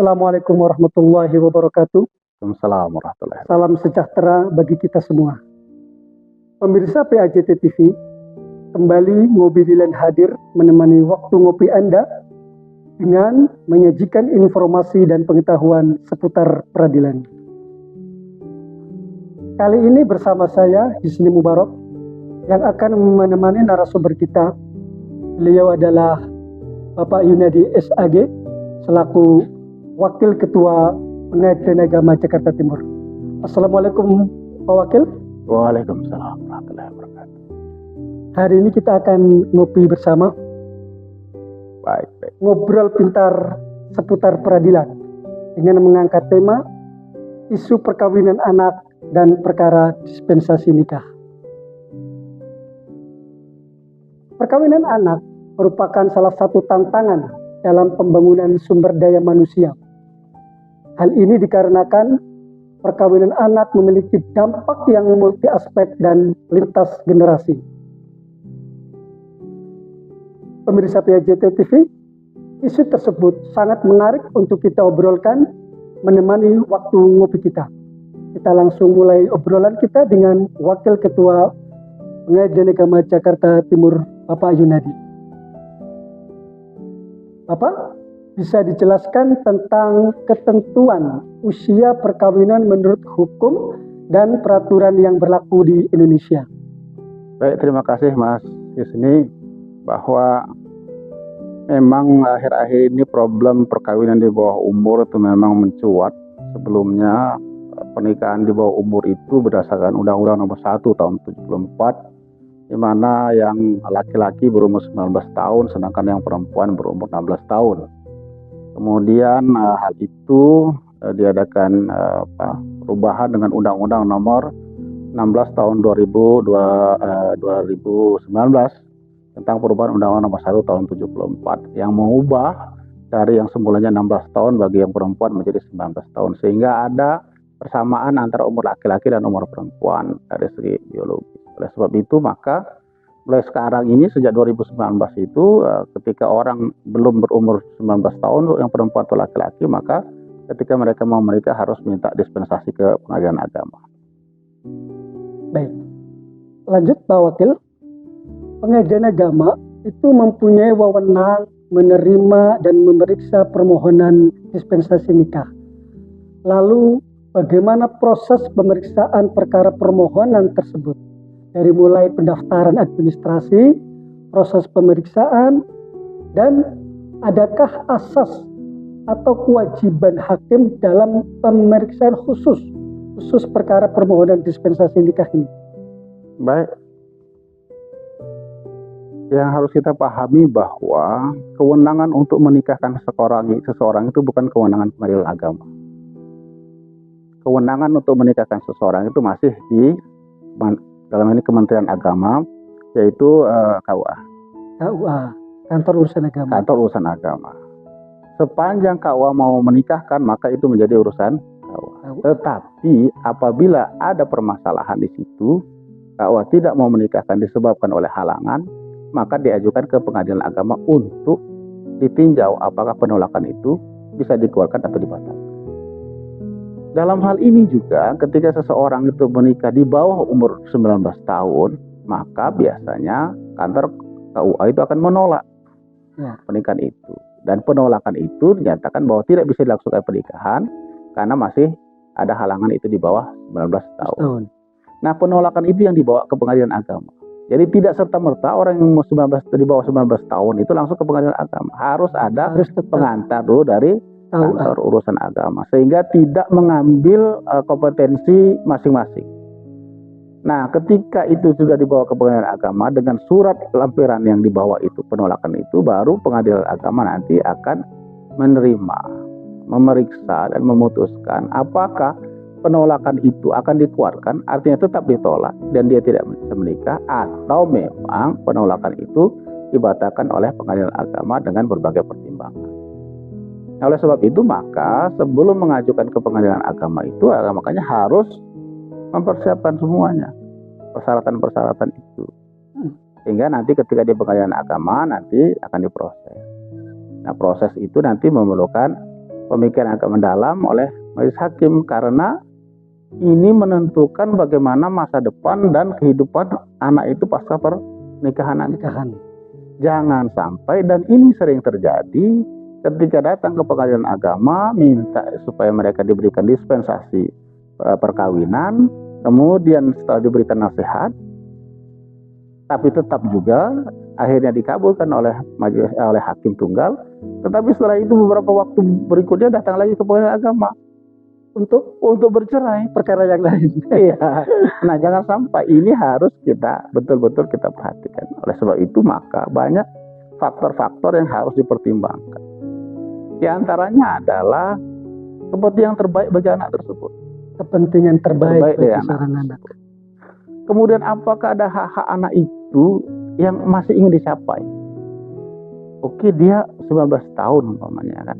Assalamualaikum warahmatullahi wabarakatuh. Waalaikumsalam warahmatullahi wabarakatuh. Salam sejahtera bagi kita semua. Pemirsa PAJT TV, kembali Ngopi Dilan hadir menemani waktu ngopi Anda dengan menyajikan informasi dan pengetahuan seputar peradilan. Kali ini bersama saya, Hisni Mubarak, yang akan menemani narasumber kita. Beliau adalah Bapak Yunadi SAG, selaku Wakil Ketua Pengadilan Agama Jakarta Timur. Assalamualaikum Pak Wakil. Waalaikumsalam warahmatullahi wabarakatuh. Hari ini kita akan ngopi bersama. Baik. Ngobrol pintar seputar peradilan dengan mengangkat tema isu perkawinan anak dan perkara dispensasi nikah. Perkawinan anak merupakan salah satu tantangan dalam pembangunan sumber daya manusia. Hal ini dikarenakan perkawinan anak memiliki dampak yang multi aspek dan lintas generasi. Pemirsa PAJT TV, isu tersebut sangat menarik untuk kita obrolkan menemani waktu ngopi kita. Kita langsung mulai obrolan kita dengan Wakil Ketua Pengadilan Agama Jakarta Timur, Bapak Yunadi. Bapak, bisa dijelaskan tentang ketentuan usia perkawinan menurut hukum dan peraturan yang berlaku di Indonesia? Baik, terima kasih Mas Hisni, bahwa memang akhir-akhir ini problem perkawinan di bawah umur itu memang mencuat. Sebelumnya pernikahan di bawah umur itu berdasarkan Undang-Undang Nomor 1 Tahun 74, di mana yang laki-laki berumur 19 tahun sedangkan yang perempuan berumur 16 tahun. Kemudian hal itu diadakan perubahan dengan Undang-Undang Nomor 16 Tahun 2019 tentang perubahan Undang-Undang Nomor 1 Tahun 74 yang mengubah dari yang semulanya 16 tahun bagi yang perempuan menjadi 19 tahun, sehingga ada persamaan antara umur laki-laki dan umur perempuan dari segi biologi. Oleh sebab itu maka mulai sekarang ini sejak 2019 itu ketika orang belum berumur 19 tahun yang perempuan atau laki-laki, maka ketika mereka mau menikah harus minta dispensasi ke pengadilan agama. Baik, lanjut Pak Wakil. Pengadilan agama itu mempunyai wewenang menerima dan memeriksa permohonan dispensasi nikah. Lalu bagaimana proses pemeriksaan perkara permohonan tersebut? Dari mulai pendaftaran administrasi, proses pemeriksaan, dan adakah asas atau kewajiban hakim dalam pemeriksaan khusus perkara permohonan dispensasi nikah ini? Baik, yang harus kita pahami bahwa kewenangan untuk menikahkan seseorang itu bukan kewenangan pengadilan agama. Kewenangan untuk menikahkan seseorang itu masih di dalam ini Kementerian Agama, yaitu KUA. Kantor Urusan Agama. Kantor Urusan Agama. Sepanjang KUA mau menikahkan, maka itu menjadi urusan KUA. Tetapi apabila ada permasalahan di situ, KUA tidak mau menikahkan disebabkan oleh halangan, maka diajukan ke Pengadilan Agama untuk ditinjau apakah penolakan itu bisa dikeluarkan atau dibatalkan. Dalam hal ini juga ketika seseorang itu menikah di bawah umur 19 tahun, maka biasanya kantor KUA itu akan menolak pernikahan itu. Dan penolakan itu dinyatakan bahwa tidak bisa dilangsungkan pernikahan karena masih ada halangan itu di bawah 19 tahun. Nah, penolakan itu yang dibawa ke Pengadilan Agama. Jadi tidak serta-merta orang yang di bawah 19 tahun itu langsung ke Pengadilan Agama. Harus ada pengantar dulu dari Kantor Urusan Agama, sehingga tidak mengambil kompetensi masing-masing. Nah, ketika itu sudah dibawa ke Pengadilan Agama dengan surat lampiran yang dibawa itu, penolakan itu, baru Pengadilan Agama nanti akan menerima, memeriksa dan memutuskan apakah penolakan itu akan dikeluarkan, artinya tetap ditolak dan dia tidak bisa menikah, atau memang penolakan itu dibatalkan oleh Pengadilan Agama dengan berbagai pertimbangan. Nah, oleh sebab itu maka sebelum mengajukan ke Pengadilan Agama itu, makanya harus mempersiapkan semuanya, persyaratan-persyaratan itu, sehingga nanti ketika di Pengadilan Agama nanti akan diproses. Nah, proses itu nanti memerlukan pemikiran agak mendalam oleh majelis hakim, karena ini menentukan bagaimana masa depan dan kehidupan anak itu pasca pernikahan nanti. Jangan sampai, dan ini sering terjadi ketika datang ke pengadilan agama minta supaya mereka diberikan dispensasi perkawinan, kemudian setelah diberikan nasihat, tapi tetap juga akhirnya dikabulkan oleh hakim tunggal. Tetapi setelah itu beberapa waktu berikutnya datang lagi ke pengadilan agama untuk bercerai perkara yang lain. Iya. Nah, jangan sampai, ini harus kita betul-betul kita perhatikan. Oleh sebab itu maka banyak faktor-faktor yang harus dipertimbangkan. Di antaranya adalah kepentingan terbaik bagi anak tersebut. Kepentingan terbaik bagi seorang anak. Kemudian apakah ada hak-hak anak itu yang masih ingin dicapai? Oke, dia 19 tahun umpamanya kan.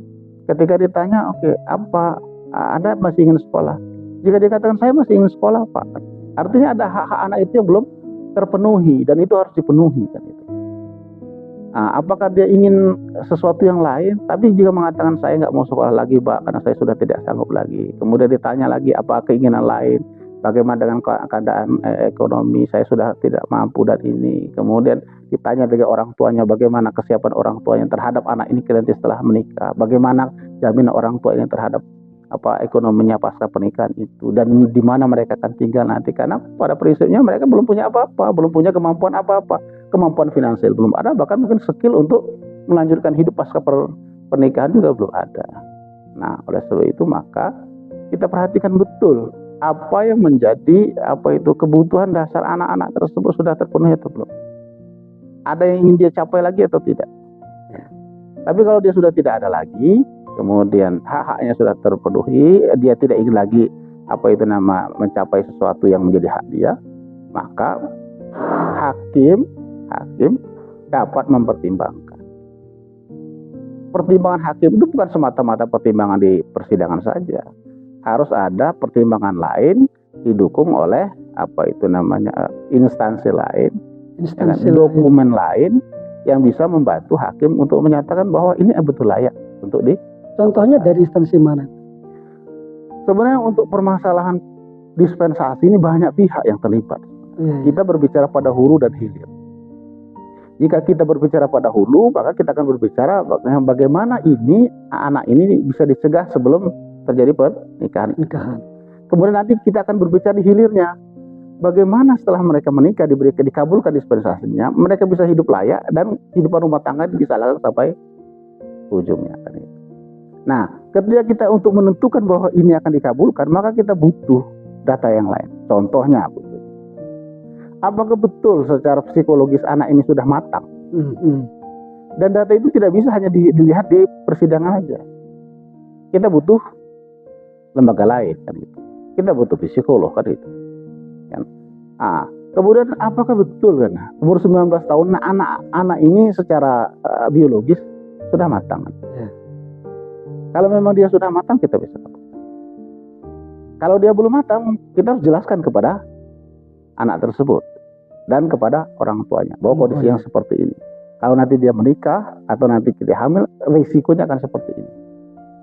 Ketika ditanya, oke, apa Anda masih ingin sekolah? Jika dikatakan saya masih ingin sekolah, Pak, artinya ada hak-hak anak itu yang belum terpenuhi, dan itu harus dipenuhi kan itu. Apakah dia ingin sesuatu yang lain? Tapi jika mengatakan saya nggak mau sekolah lagi, Pak, karena saya sudah tidak sanggup lagi. Kemudian ditanya lagi apa keinginan lain? Bagaimana dengan keadaan ekonomi? Saya sudah tidak mampu dan ini. Kemudian ditanya dengan orang tuanya, bagaimana kesiapan orang tuanya terhadap anak ini nanti setelah menikah? Bagaimana jaminan orang tua ini terhadap ekonominya pasca pernikahan itu, dan di mana mereka akan tinggal nanti, karena pada prinsipnya mereka belum punya apa-apa, belum punya kemampuan apa-apa, kemampuan finansial belum ada, bahkan mungkin skill untuk melanjutkan hidup pasca pernikahan juga belum ada. Nah, oleh sebab itu maka kita perhatikan betul apa yang menjadi kebutuhan dasar anak-anak tersebut sudah terpenuhi atau belum, ada yang ingin dia capai lagi atau tidak. Tapi kalau dia sudah tidak ada lagi, kemudian hak-haknya sudah terpenuhi, dia tidak ingin lagi mencapai sesuatu yang menjadi hak dia, maka hakim dapat mempertimbangkan. Pertimbangan hakim itu bukan semata-mata pertimbangan di persidangan saja, harus ada pertimbangan lain didukung oleh instansi lain, dokumen lain yang bisa membantu hakim untuk menyatakan bahwa ini betul layak untuk di. Contohnya dari instansi mana? Sebenarnya untuk permasalahan dispensasi ini banyak pihak yang terlibat. Kita berbicara pada hulu dan hilir. Jika kita berbicara pada hulu, maka kita akan berbicara bagaimana anak ini bisa dicegah sebelum terjadi pernikahan. Kemudian nanti kita akan berbicara di hilirnya. Bagaimana setelah mereka menikah dikabulkan dispensasinya, mereka bisa hidup layak dan kehidupan rumah tangga bisa langsung sampai ujungnya. Nah, ketika kita untuk menentukan bahwa ini akan dikabulkan, maka kita butuh data yang lain. Contohnya, apakah betul secara psikologis anak ini sudah matang? Dan data itu tidak bisa hanya dilihat di persidangan aja. Kita butuh lembaga lain kan itu. Kita butuh psikolog kan itu. Kan? Kemudian apakah betul kan umur 19 tahun anak ini secara biologis sudah matang kan? Kalau memang dia sudah matang, kita bisa kabulkan. Kalau dia belum matang, kita harus jelaskan kepada anak tersebut dan kepada orang tuanya bahwa kondisi yang seperti ini. Kalau nanti dia menikah atau nanti dia hamil, risikonya akan seperti ini.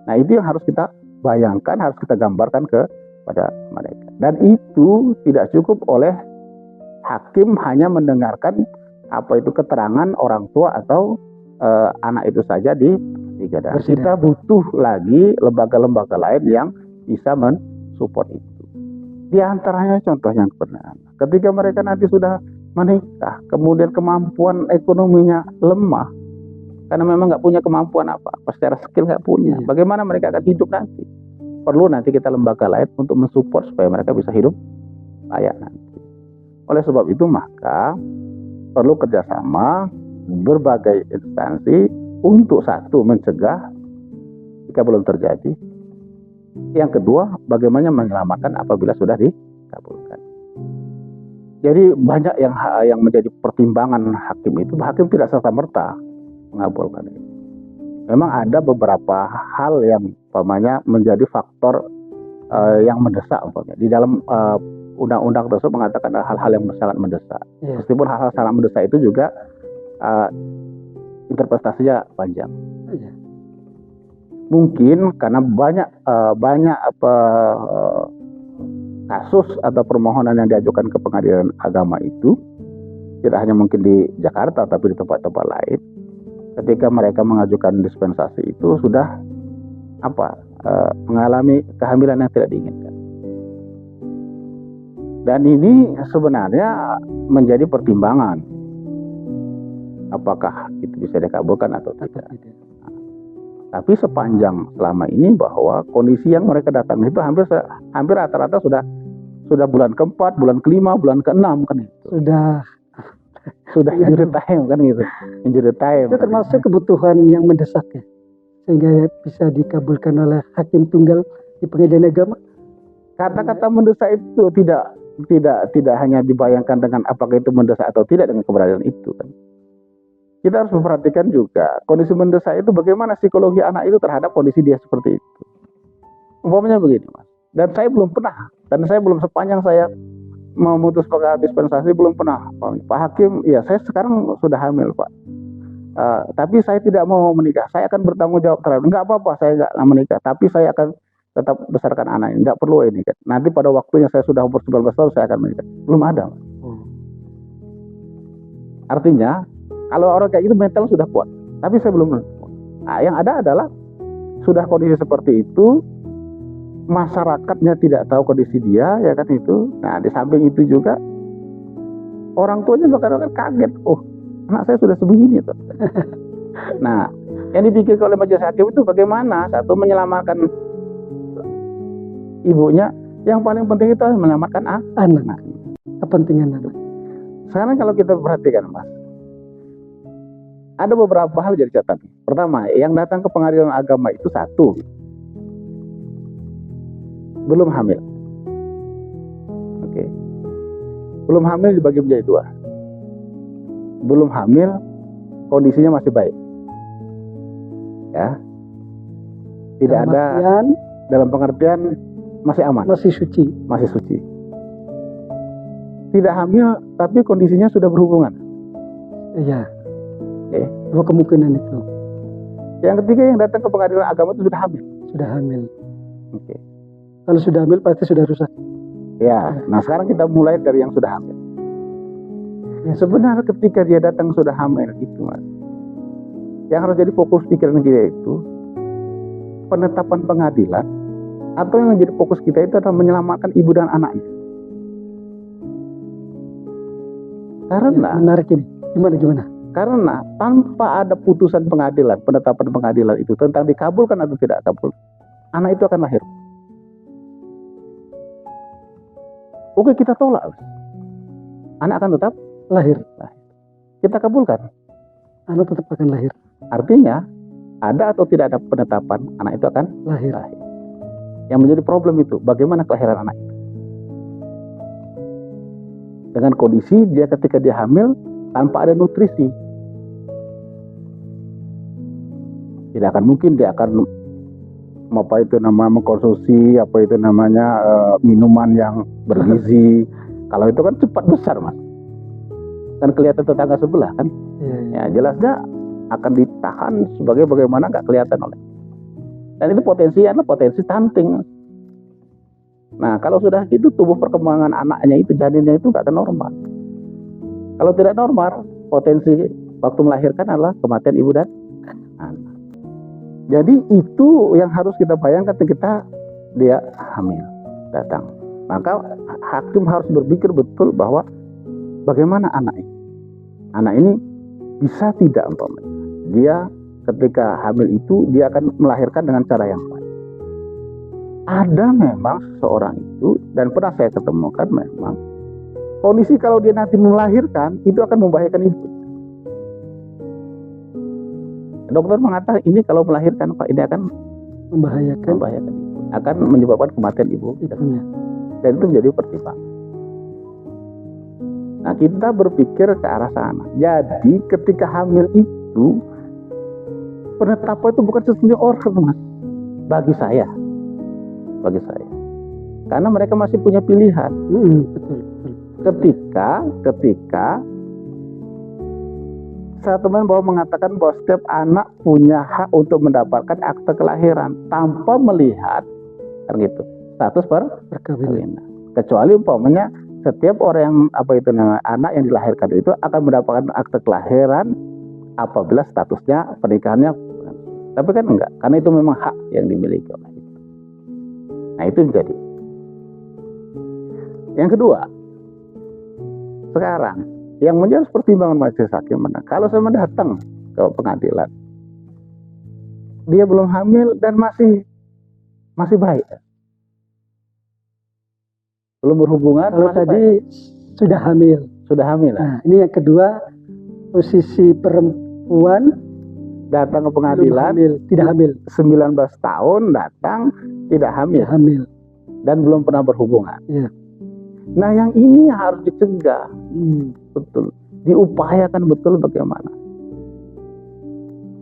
Nah, itu yang harus kita bayangkan, harus kita gambarkan kepada mereka. Dan itu tidak cukup oleh hakim hanya mendengarkan keterangan orang tua atau anak itu saja di persidangan. Kita butuh lagi lembaga-lembaga lain yang bisa mensupport itu. Di antaranya contoh yang benar. Ketika mereka nanti sudah menikah, kemudian kemampuan ekonominya lemah, karena memang nggak punya kemampuan apa-apa, secara skill nggak punya. Bagaimana mereka akan hidup nanti? Perlu nanti kita lembaga lain untuk mensupport supaya mereka bisa hidup layak nanti. Oleh sebab itu maka perlu kerjasama berbagai instansi untuk satu mencegah jika belum terjadi. Yang kedua, bagaimana menyelamatkan apabila sudah dikabulkan. Jadi banyak yang menjadi pertimbangan hakim itu. Hakim tidak serta-merta mengabulkan itu. Memang ada beberapa hal yang menjadi faktor yang mendesak. Di dalam undang-undang tersebut mengatakan ada hal-hal yang sangat mendesak. Meskipun hal-hal sangat mendesak itu juga interpretasinya panjang. mungkin karena banyak kasus atau permohonan yang diajukan ke pengadilan agama itu, tidak hanya mungkin di Jakarta tapi di tempat-tempat lain, ketika mereka mengajukan dispensasi itu sudah mengalami kehamilan yang tidak diinginkan. Dan ini sebenarnya menjadi pertimbangan apakah itu bisa dikabulkan atau tidak. Tapi sepanjang selama ini bahwa kondisi yang mereka datang itu hampir rata-rata sudah bulan keempat, bulan kelima, bulan keenam kan itu. Sudah injury time kan gitu. Injury time. Itu termasuk kebutuhan yang mendesak ya, sehingga bisa dikabulkan oleh hakim tunggal di pengadilan agama. Kata-kata mendesak itu tidak hanya dibayangkan dengan apakah itu mendesak atau tidak dengan keberadaan itu kan. Kita harus memperhatikan juga kondisi mendesak itu bagaimana psikologi anak itu terhadap kondisi dia seperti itu. Umpamanya begini Mas, dan saya belum sepanjang saya memutus perkara dispensasi belum pernah Pak Hakim, ya saya sekarang sudah hamil Pak, tapi saya tidak mau menikah, saya akan bertanggung jawab terhadap, enggak apa-apa saya enggak menikah, tapi saya akan tetap besarkan anak ini, enggak perlu ini kan, nanti pada waktunya saya sudah umur 19 tahun saya akan menikah. Belum ada Mas. Artinya kalau orang kayak gitu mental sudah kuat, tapi saya belum. Nah, yang ada adalah sudah kondisi seperti itu, masyarakatnya tidak tahu kondisi dia, ya kan itu. Nah, di samping itu juga orang tuanya bahkan kaget, oh anak saya sudah sebegini tuh. Nah, yang dipikirkan oleh majelis hakim itu bagaimana satu menyelamatkan ibunya, yang paling penting itu menyelamatkan anak. Kepentingan anak. Sekarang kalau kita perhatikan Mas, ada beberapa hal jadi catatan. Pertama, yang datang ke pengadilan agama itu satu, belum hamil. Oke. Belum hamil dibagi menjadi dua. Belum hamil, kondisinya masih baik. Ya. Tidak ada dalam pengertian masih aman. Masih suci. Tidak hamil, tapi kondisinya sudah berhubungan. Iya. Dua kemungkinan itu. Yang ketiga, yang datang ke pengadilan agama itu sudah hamil. Oke. Kalau sudah hamil pasti sudah rusak. Ya. Nah sekarang kita mulai dari yang sudah hamil. Ya, sebenarnya ketika dia datang sudah hamil itu Mas, yang harus jadi fokus pikiran kita itu penetapan pengadilan, atau yang menjadi fokus kita itu adalah menyelamatkan ibu dan anaknya. Karena menarik ini. Gimana? Karena tanpa ada putusan pengadilan, penetapan pengadilan itu tentang dikabulkan atau tidak kabul, anak itu akan lahir. Oke, kita tolak, anak akan tetap lahir. Kita kabulkan, anak tetap akan lahir. Artinya ada atau tidak ada penetapan, anak itu akan lahir. Yang menjadi problem itu bagaimana kelahiran anak itu, dengan kondisi dia ketika dia hamil tanpa ada nutrisi. Tidak akan mungkin dia akan mengkonsumsi minuman yang bergizi. Kalau itu kan cepat besar Mas, kan kelihatan tetangga sebelah kan. Ya jelasnya akan ditahan sebagai bagaimana nggak kelihatan oleh. Dan itu potensi stunting. Nah kalau sudah gitu tubuh perkembangan anaknya itu, janinnya itu nggak akan normal. Kalau tidak normal, potensi waktu melahirkan adalah kematian ibu dan anak. Jadi itu yang harus kita bayangkan ketika dia hamil datang. Maka hakim harus berpikir betul bahwa bagaimana anak ini bisa tidak dia ketika hamil itu dia akan melahirkan dengan cara yang baik. Ada memang seorang itu, dan pernah saya ketemukan memang kondisi kalau dia nanti melahirkan itu akan membahayakan ibu. Dokter mengatakan ini kalau melahirkan Pak, ini akan membahayakan ibu, akan menyebabkan kematian ibu. Dan itu menjadi pertimbangan. Nah kita berpikir ke arah sana. Jadi ketika hamil itu penetapan itu bukan sesungguhnya orang Mas, bagi saya, karena mereka masih punya pilihan. Betul. Ketika settlement bahwa mengatakan bahwa setiap anak punya hak untuk mendapatkan akte kelahiran tanpa melihat kan gitu status perkawinan. Kecuali umpamanya setiap orang yang anak yang dilahirkan itu akan mendapatkan akte kelahiran apabila statusnya pernikahannya. Tapi kan enggak, karena itu memang hak yang dimiliki oleh itu. Nah itu menjadi. Yang kedua, sekarang yang menjadi pertimbangan majelis hakim mana? Kalau saya datang ke pengadilan, dia belum hamil dan masih baik, belum berhubungan. Kalau tadi baik. Sudah hamil. Nah, ini yang kedua, posisi perempuan datang ke pengadilan, tidak hamil. 19 tahun datang tidak hamil. Dan belum pernah berhubungan. Ya. Nah yang ini harus dicegah, betul, diupayakan betul bagaimana.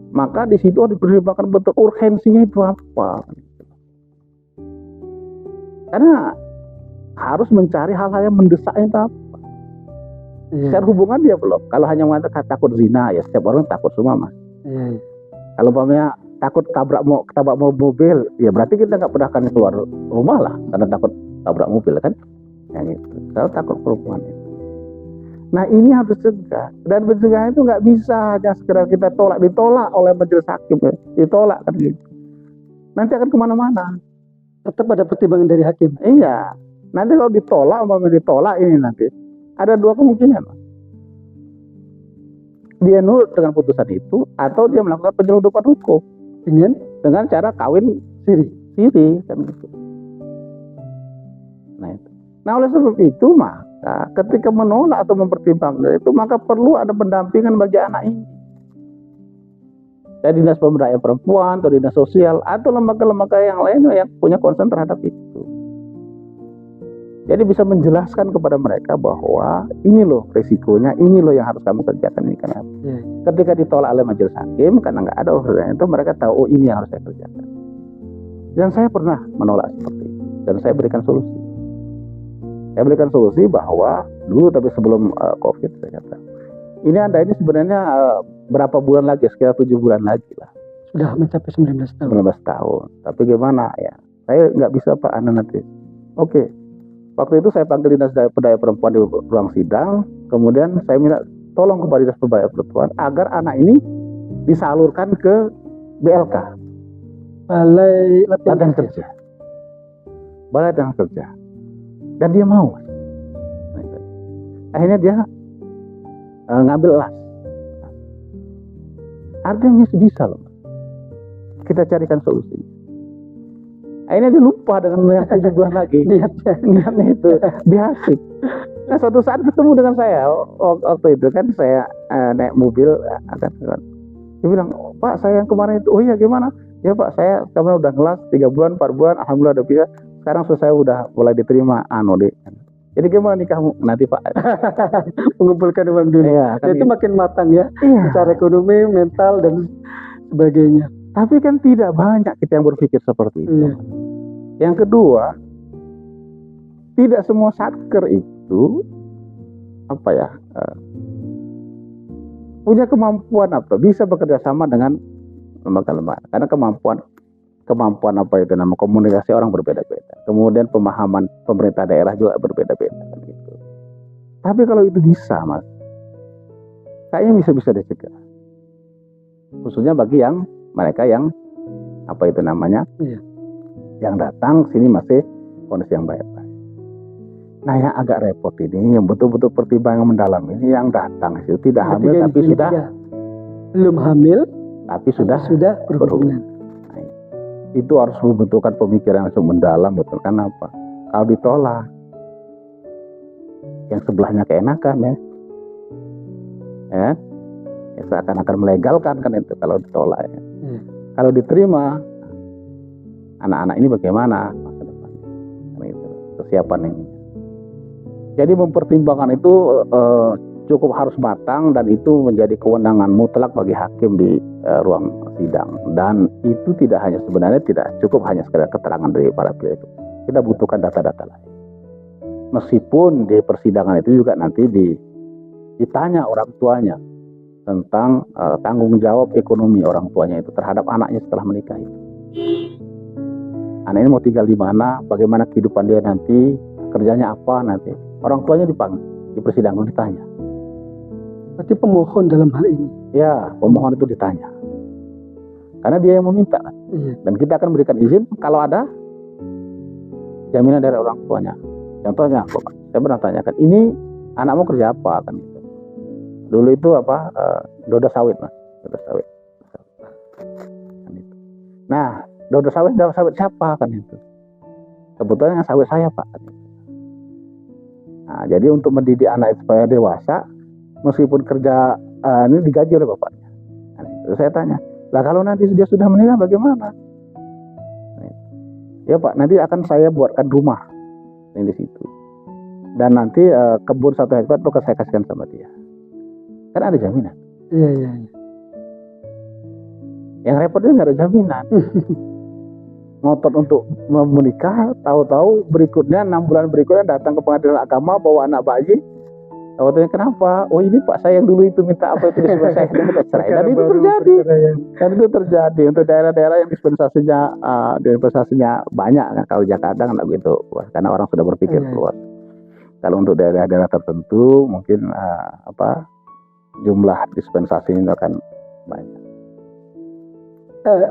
Maka di situ harus dipertimbangkan betul urgensinya itu apa. Karena harus mencari hal-hal yang mendesaknya itu apa. Secara hubungan dia belum. Kalau hanya mengatakan takut zina, ya setiap orang takut semua mas. Kalau umpamanya takut tabrak mobil, ya berarti kita nggak pernah akan keluar rumah lah karena takut tabrak mobil kan. Yang itu, kalau takut perempuan itu. Nah ini harus cegah, dan mencegah itu nggak bisa hanya sekedar kita ditolak oleh majelis hakim, ditolak kan gitu. Nanti akan kemana-mana. Tetap ada pertimbangan dari hakim. Iya, nanti kalau ditolak ini nanti ada dua kemungkinan. Dia nurut dengan putusan itu, atau dia melakukan penyeludupan hukum dengan cara kawin siri kan gitu. Nah itu. Nah oleh sebab itu maka ketika menolak atau mempertimbangkan itu maka perlu ada pendampingan bagi anak ini. Dari dinas pemberdayaan perempuan atau dinas sosial atau lembaga-lembaga yang lainnya yang punya concern terhadap itu. Jadi bisa menjelaskan kepada mereka bahwa ini loh resikonya, ini loh yang harus kamu kerjakan ini kenapa. Ketika ditolak oleh majelis hakim karena nggak ada urusan itu mereka tahu oh ini yang harus saya kerjakan. Dan saya pernah menolak seperti itu dan saya berikan solusi. Saya berikan solusi bahwa dulu tapi sebelum COVID saya kata ini Anda ini sebenarnya berapa bulan lagi, sekitar 7 bulan lagi lah. Sudah mencapai 19 tahun. 19 tahun. Tapi gimana ya? Saya nggak bisa Pak Anda nanti. Oke. Waktu itu saya panggil dinas pemberdayaan perempuan di ruang sidang. Kemudian saya minta tolong kepada dinas pemberdayaan perempuan agar anak ini disalurkan ke BLK. Balai Latihan Kerja. Balai Latihan Kerja. Dan dia mau. Akhirnya dia ngambil las. Artinya masih bisa loh. Kita carikan solusi. Akhirnya dia lupa dengan yang 7 bulan lagi. Niatnya itu. Dia asik. Nah suatu saat ketemu dengan saya. Waktu itu kan saya naik mobil. Dia bilang, Pak saya yang kemarin itu. Oh iya gimana? Ya Pak saya kemarin udah ngelas 3 bulan, 4 bulan. Alhamdulillah udah bisa. Sekarang saya udah mulai diterima Jadi gimana nikahmu nanti Pak? Mengumpulkan uang dulu. Iya, kan itu makin matang ya. Iya. Secara ekonomi, mental dan sebagainya. Tapi kan tidak banyak kita yang berpikir seperti itu. Iya. Yang kedua, tidak semua satker itu punya kemampuan bisa bekerja sama dengan lembaga-lembaga. Karena kemampuan komunikasi orang berbeda-beda. Kemudian pemahaman pemerintah daerah juga berbeda-beda gitu. Tapi kalau itu bisa, Mas, kayaknya bisa dicegah. Khususnya bagi mereka yang yang datang sini masih kondisi yang baik-baik. Nah, yang agak repot ini, yang betul-betul pertimbangan mendalam ini yang datang itu tidak hamil tapi sudah belum hamil tapi sudah berhubungan. Itu harus membentukkan pemikiran yang mendalam betul. Kenapa? Kalau ditolak yang sebelahnya keenakan ya seakan-akan melegalkan kan itu kalau ditolak ya. Kalau diterima anak-anak ini bagaimana masa depannya itu kesiapan ini. Jadi mempertimbangkan itu cukup harus matang dan itu menjadi kewenangan mutlak bagi hakim di ruang sidang. Dan itu sebenarnya tidak cukup hanya sekedar keterangan dari para pihak itu. Kita butuhkan data-data lain. Meskipun di persidangan itu juga nanti ditanya orang tuanya tentang tanggung jawab ekonomi orang tuanya itu terhadap anaknya setelah menikah itu. Anak ini mau tinggal di mana, bagaimana kehidupan dia nanti, kerjanya apa nanti. Orang tuanya dipanggil, di persidangan ditanya. Berarti pemohon dalam hal ini. Ya, pemohon itu ditanya. Karena dia yang meminta kan. Iya. Dan kita akan berikan izin kalau ada jaminan dari orang tuanya. Contohnya, saya pernah tanyakan, ini anakmu kerja apa kan gitu. Dulu itu apa? Dodo sawit mas, dodo sawit. Kan itu. Nah, dodo sawit siapa kan itu? Kebetulan yang sawit saya pak. Kan itu. Nah, jadi untuk mendidik anak supaya dewasa, meskipun kerja ini digaji oleh bapaknya. Nah, itu saya tanya, lah kalau nanti dia sudah menikah bagaimana? Nah, ya pak, nanti akan saya buatkan rumah di situ. Dan nanti kebun 1 hektar itu akan saya kasihkan sama dia. Kan ada jaminan. Iya. Yang repotnya nggak ada jaminan. Ngotot untuk menikah, tahu-tahu berikutnya 6 bulan berikutnya datang ke pengadilan agama bawa anak bayi. Tahu-tahu kenapa? Oh ini pak saya yang dulu itu minta apa itu dispensasi saya minta cerai. Dan itu terjadi. Dan itu terjadi untuk daerah-daerah yang dispensasinya banyak kan. Kalau Jakarta kan nggak begitu, karena orang sudah berpikir keluar. Kalau untuk daerah-daerah tertentu mungkin jumlah dispensasi ini akan banyak.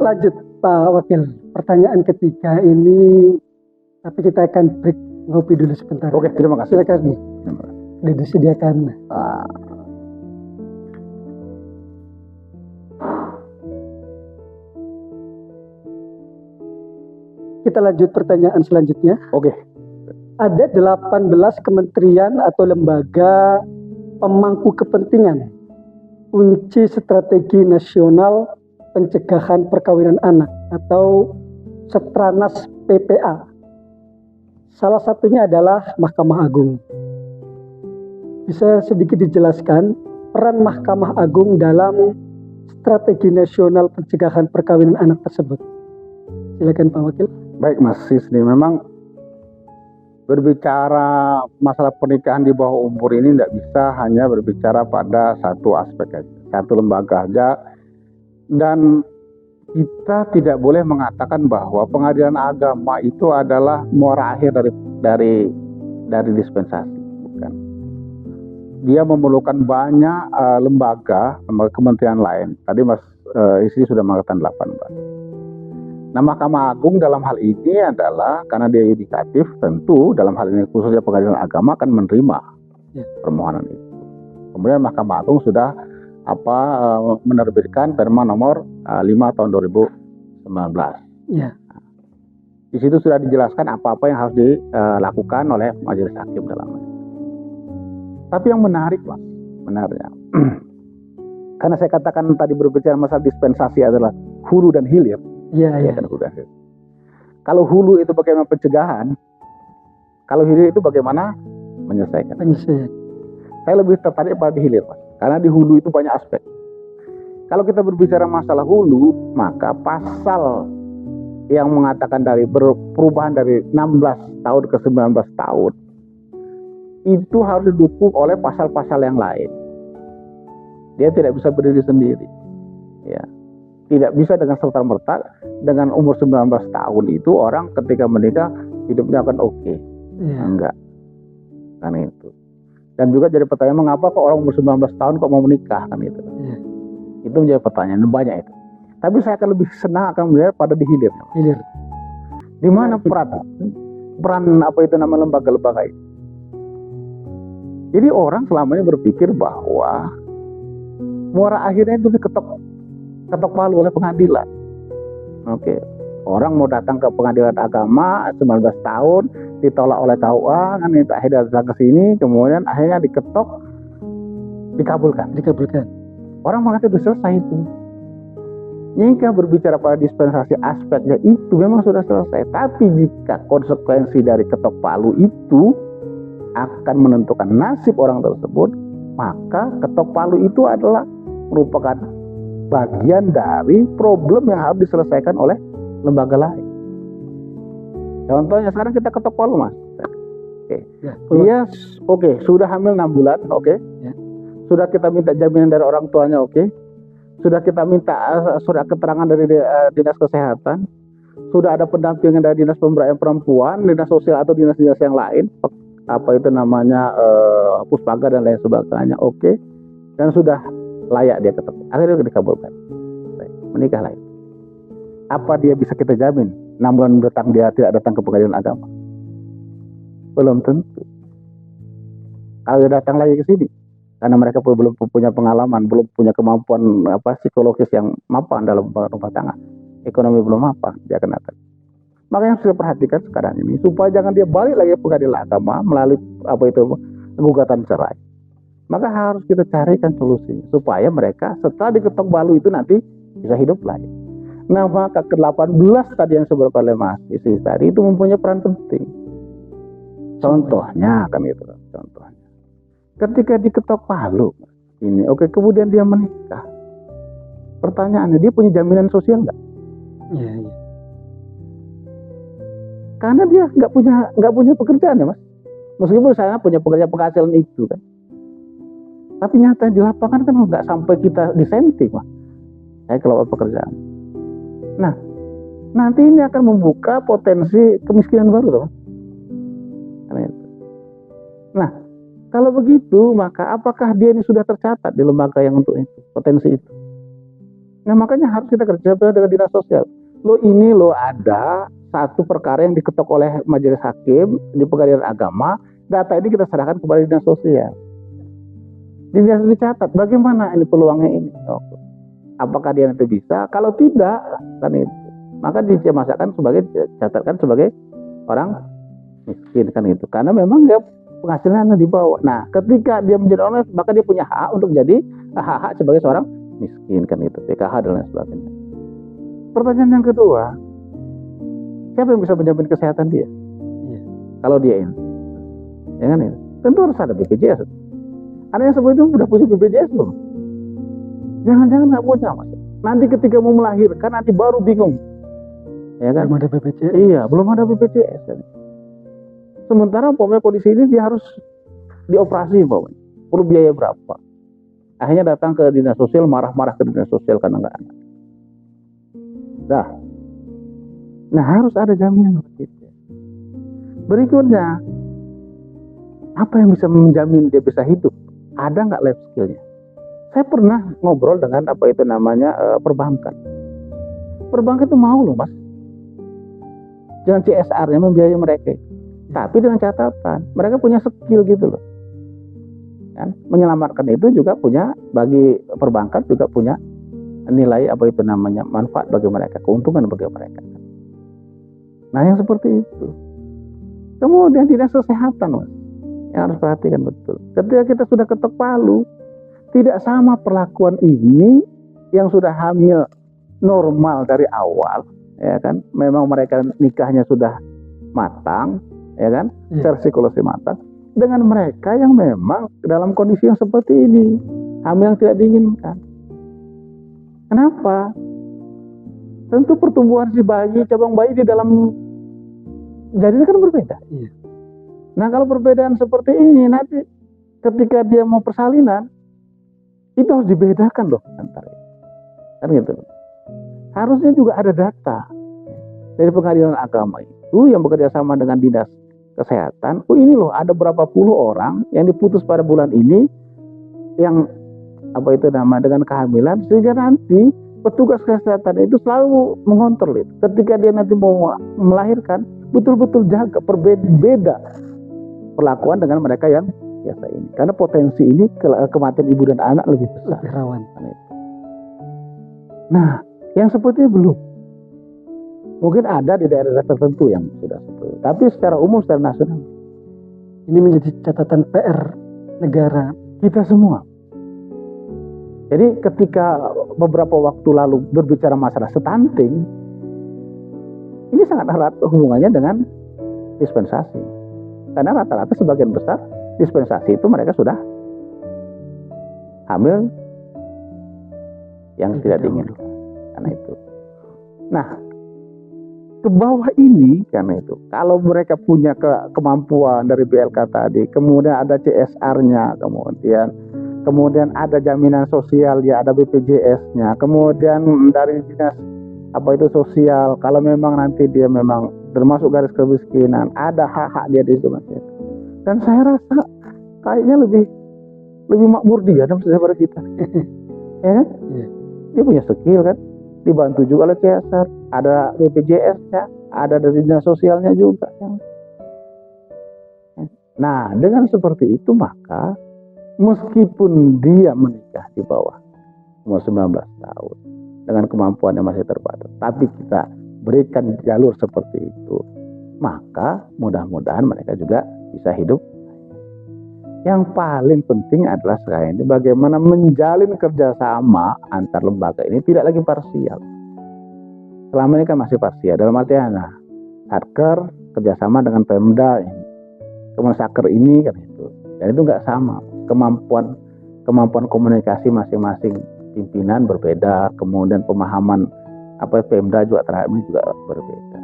Lanjut Pak Wakil, pertanyaan ketiga ini, tapi kita akan break ngopi dulu sebentar. Oke, terima kasih. Silakan. Disediakan. Kita lanjut pertanyaan selanjutnya. Oke. Ada 18 kementerian atau lembaga pemangku kepentingan kunci strategi nasional pencegahan perkawinan anak atau Setranas PPA. Salah satunya adalah Mahkamah Agung. Bisa sedikit dijelaskan peran Mahkamah Agung dalam strategi nasional pencegahan perkawinan anak tersebut? Silakan Pak Wakil. Baik Mas Sisni, memang berbicara masalah pernikahan di bawah umur ini tidak bisa hanya berbicara pada satu aspek aja, satu lembaga aja, dan kita tidak boleh mengatakan bahwa pengadilan agama itu adalah muara akhir dari dispensasi, bukan. Dia memerlukan banyak lembaga kementerian lain. Tadi Mas Isi sudah mengatakan 18. Nah, Mahkamah Agung dalam hal ini adalah karena dia yudikatif, tentu dalam hal ini khususnya pengadilan agama akan menerima permohonan itu. Kemudian Mahkamah Agung sudah menerbitkan Perma nomor 5 tahun 2019. Ya. Di situ sudah dijelaskan apa-apa yang harus dilakukan oleh majelis hakim dalam itu. Tapi yang menarik, Mas, benarnya, karena saya katakan tadi berbicara masalah dispensasi adalah hulu dan hilir. Iya. Kan hulu dan hilir. Kalau hulu itu bagaimana pencegahan, kalau hilir itu bagaimana menyelesaikan. Saya lebih tertarik pada di hilir, Mas. Karena di hulu itu banyak aspek. Kalau kita berbicara masalah hulu, maka pasal yang mengatakan dari perubahan dari 16 tahun ke 19 tahun itu harus didukung oleh pasal-pasal yang lain. Dia tidak bisa berdiri sendiri. Ya. Tidak bisa dengan serta-merta dengan umur 19 tahun itu orang ketika menikah hidupnya akan oke. Enggak. Kan itu. Dan juga jadi pertanyaan, mengapa kok orang umur 19 tahun kok mau menikah kan itu. Itu menjadi pertanyaan banyak itu. Tapi saya akan lebih senang akan melihat pada di hilir. Di mana peran apa itu nama lembaga-lembaga itu. Jadi orang selama ini berpikir bahwa muara akhirnya itu diketok palu oleh pengadilan. Oke. Orang mau datang ke pengadilan agama 19 tahun ditolak oleh KUA, kan akhirnya datang ke sini, kemudian akhirnya diketok, dikabulkan. Orang mengatakan sudah selesai itu. Jika berbicara pada dispensasi aspeknya itu memang sudah selesai. Tapi jika konsekuensi dari ketok palu itu akan menentukan nasib orang tersebut, maka ketok palu itu adalah merupakan bagian dari problem yang harus diselesaikan oleh lembaga lain. Contohnya sekarang kita ketok palu, Mas. Oke. Dia sudah hamil 6 bulan, oke. Sudah kita minta jaminan dari orang tuanya, oke. Sudah kita minta surat keterangan dari dinas kesehatan. Sudah ada pendampingan dari dinas pemberdayaan perempuan, dinas sosial atau dinas-dinas yang lain, apa itu namanya puspaga dan lain sebagainya, oke. Dan sudah layak dia ketok. Akhirnya dikabulkan. Menikah lagi. Apa dia bisa kita jamin 6 bulan mendatang dia tidak datang ke pengadilan agama? Belum tentu. Kalau dia datang lagi ke sini, karena mereka belum punya pengalaman, belum punya kemampuan psikologis yang mapan dalam rumah tangga, ekonomi belum mapan, dia akan datang. Makanya yang saya perhatikan sekarang ini, supaya jangan dia balik lagi ke pengadilan agama melalui gugatan cerai. Maka harus kita carikan solusi supaya mereka setelah diketok palu itu nanti bisa hidup lagi. Nah, maka ke-18 tadi yang disebutkan oleh Mas Isi tadi itu mempunyai peran penting. Contohnya kan itu, contohnya. Ketika diketok palu ini, oke, kemudian dia menikah. Pertanyaannya, dia punya jaminan sosial nggak? Iya, iya. Karena dia nggak punya pekerjaan ya, Mas. Meskipun saya punya pekerjaan penghasilan itu kan. Tapi nyata di lapangan kan nggak sampai kita disenting, Mas. Saya keluar pekerjaan. Nah, nanti ini akan membuka potensi kemiskinan baru, toh. Nah, kalau begitu, maka apakah dia ini sudah tercatat di lembaga yang untuk itu, potensi itu? Nah, makanya harus kita kerja dengan dinas sosial. Ini ada satu perkara yang diketok oleh majelis hakim di pengadilan agama, data ini kita serahkan kepada dinas sosial. Dinas dicatat, bagaimana ini peluangnya ini? Apakah dia nanti bisa? Kalau tidak, kan itu, maka dicatatkan sebagai orang miskin kan itu. Karena memang dia penghasilannya di bawah. Nah, ketika dia menjadi orang, maka dia punya hak untuk jadi hak sebagai seorang miskin kan itu, PKH dan lain sebagainya. Pertanyaan yang kedua, siapa yang bisa menjamin kesehatan dia? Iya. Kalau dia ini, ya kan itu, tentu harus ada BPJS. Ada yang seperti itu udah punya BPJS belum? Jangan-jangan nggak punya, Mas. Nanti ketika mau melahirkan nanti baru bingung, ya kan? Belum ada BPJS. Iya, belum ada BPJS. Kan? Sementara kondisi ini dia harus dioperasi, perlu biaya berapa? Akhirnya datang ke dinas sosial, marah-marah ke dinas sosial karena nggak ada. Nah, harus ada jaminan begitu. Berikutnya, apa yang bisa menjamin dia bisa hidup? Ada nggak life skillnya? Saya pernah ngobrol dengan perbankan. Perbankan itu mau loh, Mas, dengan CSR-nya membiayai mereka. Tapi dengan catatan, mereka punya skill gitu loh. Kan? Menyelamatkan itu juga punya, bagi perbankan juga punya nilai manfaat bagi mereka, keuntungan bagi mereka. Nah, yang seperti itu. Kemudian dinas kesehatan, Mas, yang harus perhatikan betul. Ketika kita sudah ketok palu, tidak sama perlakuan ini yang sudah hamil normal dari awal, ya kan? Memang mereka nikahnya sudah matang, ya kan? Secara psikologi matang, dengan mereka yang memang dalam kondisi yang seperti ini, hamil yang tidak diinginkan. Kenapa? Tentu pertumbuhan si bayi, cabang bayi di dalam janin kan berbeda. Iya. Nah, kalau perbedaan seperti ini, nanti ketika dia mau persalinan, itu harus dibedakan loh antara itu. Kan gitu. Harusnya juga ada data dari pengadilan agama itu yang bekerja sama dengan dinas kesehatan. Ini loh, ada berapa puluh orang yang diputus pada bulan ini yang dengan kehamilan, sehingga nanti petugas kesehatan itu selalu mengontrol itu. Ketika dia nanti mau melahirkan, betul-betul jaga berbeda perlakuan dengan mereka yang biasa ini. Karena potensi ini kematian ibu dan anak lebih besar. Lebih rawan. Nah, yang seperti ini belum. Mungkin ada di daerah tertentu yang sudah seperti itu. Tapi secara umum, secara nasional, ini menjadi catatan PR negara kita semua. Jadi ketika beberapa waktu lalu berbicara masalah stunting, ini sangat erat hubungannya dengan dispensasi. Karena rata-rata sebagian besar dispensasi itu mereka sudah hamil yang tidak diinginkan. Karena itu. Nah, ke bawah ini karena itu, kalau mereka punya kemampuan dari BLK tadi, kemudian ada CSR-nya, kemudian kemudian ada jaminan sosial ya, ada BPJS-nya, kemudian dari dinas apa itu sosial, kalau memang nanti dia memang termasuk garis kemiskinan, ada hak-hak dia di situ. Dan saya rasa kayaknya lebih makmur dia daripada kita. Ya kan? Iya. Dia punya skill kan, dibantu juga oleh CSR, ada BPJS-nya, ada dari dinas sosialnya juga. Nah, dengan seperti itu maka meskipun dia menikah di bawah umur 19 tahun dengan kemampuan yang masih terbatas, tapi kita berikan jalur seperti itu, maka mudah-mudahan mereka juga bisa hidup. Yang paling penting adalah sekarang ini bagaimana menjalin kerjasama antar lembaga ini tidak lagi parsial. Selama ini kan masih parsial, dalam artian Satker kerjasama dengan Pemda, kemudian Satker ini kan itu, dan itu nggak sama. Kemampuan komunikasi masing-masing pimpinan berbeda, kemudian pemahaman Pemda juga terhadap ini juga berbeda.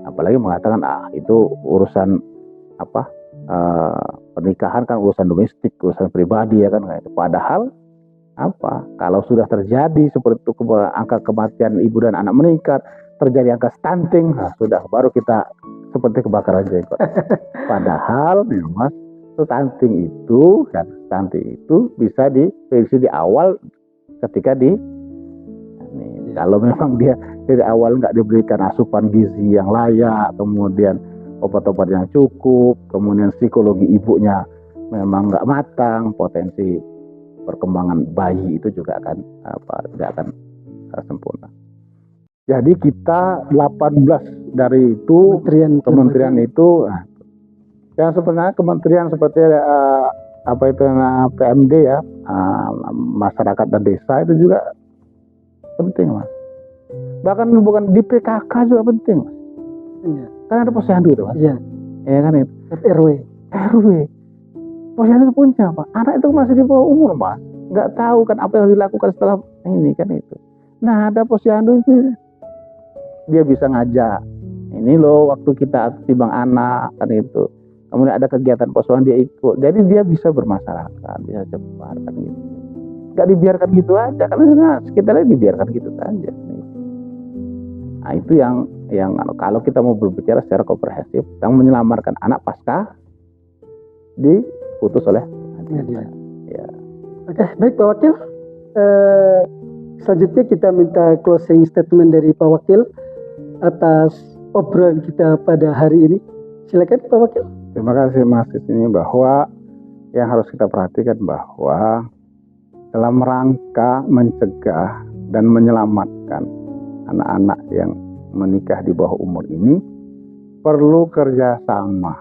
Apalagi mengatakan itu urusan pernikahan kan urusan domestik, urusan pribadi ya kan. Padahal kalau sudah terjadi seperti itu angka kematian ibu dan anak meningkat, terjadi angka stunting, sudah baru kita seperti kebakaran jenggot. Padahal memang stunting itu bisa diprediksi di awal ketika kalau memang dia dari awal nggak diberikan asupan gizi yang layak, kemudian obat-obat yang cukup, kemudian psikologi ibunya memang nggak matang, potensi perkembangan bayi itu juga tidak akan sempurna. Jadi kita 18 dari itu kementerian itu, yang sebenarnya kementerian seperti PMD ya, masyarakat dan desa itu juga penting Mas. Bahkan bukan di PKK juga penting Mas. Iya. Kan ada posyandu itu Mas. Iya. Ya kan itu. RW. Posyandu punya Pak. Anak itu masih di bawah umur Mas. Nggak tahu kan apa yang dilakukan setelah ini kan itu. Nah ada posyandu itu dia bisa ngajak. Ini loh waktu kita timbang anak kan itu. Kemudian ada kegiatan posyandu dia ikut. Jadi dia bisa bermasyarakat, bisa cepat kan gitu. Nggak dibiarkan gitu aja karena sekitarnya dibiarkan gitu saja. Nah itu yang kalau kita mau berbicara secara komprehensif, yang menyelamatkan anak pasca diputus oleh pengadilan. Ya. Oke, baik Pak Wakil. Selanjutnya kita minta closing statement dari Pak Wakil atas obrolan kita pada hari ini. Silakan Pak Wakil. Terima kasih Mas di sini, bahwa yang harus kita perhatikan bahwa dalam rangka mencegah dan menyelamatkan anak-anak yang menikah di bawah umur ini perlu kerjasama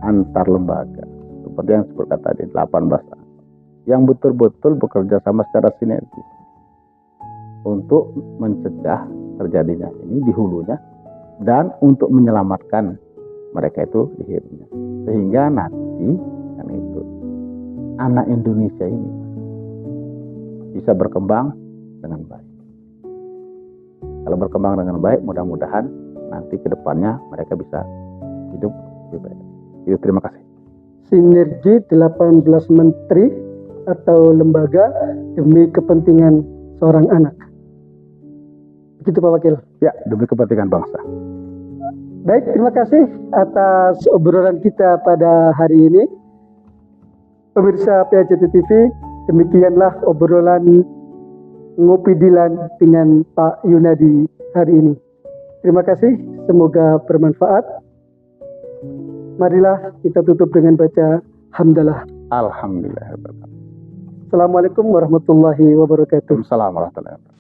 antar lembaga seperti yang seperti tadi 18 yang betul-betul bekerja sama secara sinergis untuk mencegah terjadinya ini di hulunya dan untuk menyelamatkan mereka itu di hilirnya, sehingga nanti kan itu anak Indonesia ini bisa berkembang dengan baik. Kalau berkembang dengan baik, mudah-mudahan nanti ke depannya mereka bisa hidup lebih baik. Itu, terima kasih. Sinergi 18 menteri atau lembaga demi kepentingan seorang anak. Begitu Pak Wakil. Ya, demi kepentingan bangsa. Baik, terima kasih atas obrolan kita pada hari ini. Pemirsa PAJT TV, demikianlah obrolan Ngopi Dilan dengan Pak Yunadi hari ini. Terima kasih, semoga bermanfaat. Marilah kita tutup dengan baca hamdalah. Alhamdulillah. Assalamualaikum warahmatullahi wabarakatuh. Waalaikumsalam warahmatullahi wabarakatuh.